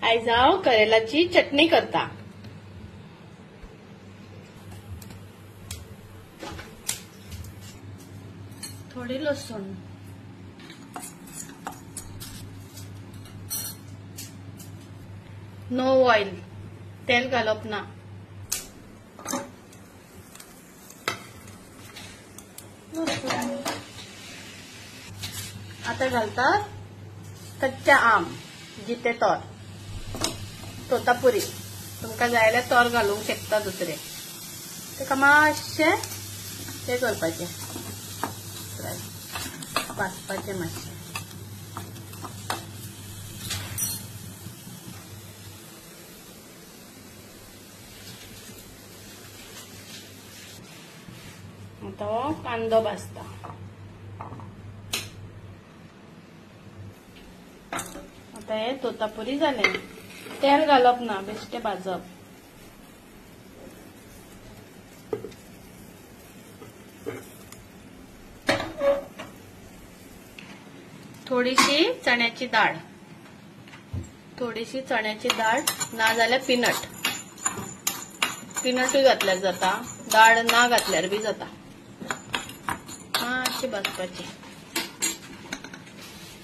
आयज हांव करेलाची चटणी करता। थोडी लसूण, नो ऑइल, तेल घालप ना। आता घालता कच्चा आम, जिते तोर, तोतापुरी, तुमकां जाय जाल्यार तोर घालूंक शकता दुसरे। तेका मातशे ते करपाचे, भाजपाचे मातशे। आता हो कांदो भाजता। आता हे तोतापुरी जाले, तेल घालप ना, बेश्टे भाजप। थोडीशी चण्याची डाळ, थोडीशी चण्याची डाळ, ना जाल्यार पीनट, पीनटूय घातल्यार जाता, डाळ ना घातल्यार बी जाता। मातशी भाजपाची।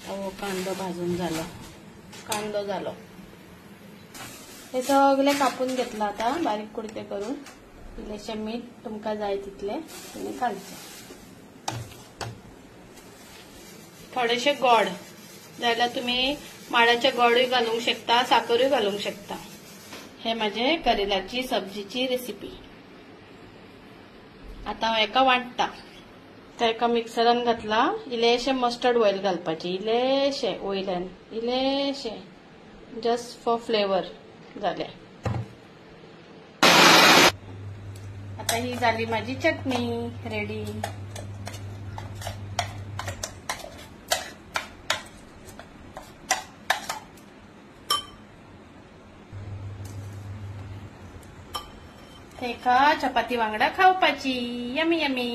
हो कांदो भाजून जालो, कांदो जालो, हे सगळे कापून घेतला। आता बारीक कुडके करून, इल्लेशे मीठ, तुमकां जाय तितले तुमी घालचे। थोडेशे गोड, जाल्यार तुमी माडाचे गोडूय घालूंक शकता, साखरूय घालूंक शकता। हे माझे करेलाची सब्जीची रेसिपी। आता हांव एका वांटता, तर एका मिक्सरान घातला, इल्लेशे मस्टर्ड ऑयल घालपाचे, इल्लेशे वयल्यान, इल्लेशे, जस्ट फॉर फ्लेवर जाले। आता ही जाली माझी चटणी रेडी। तेका चपाती वांगडा खावपाची, यमी यमी।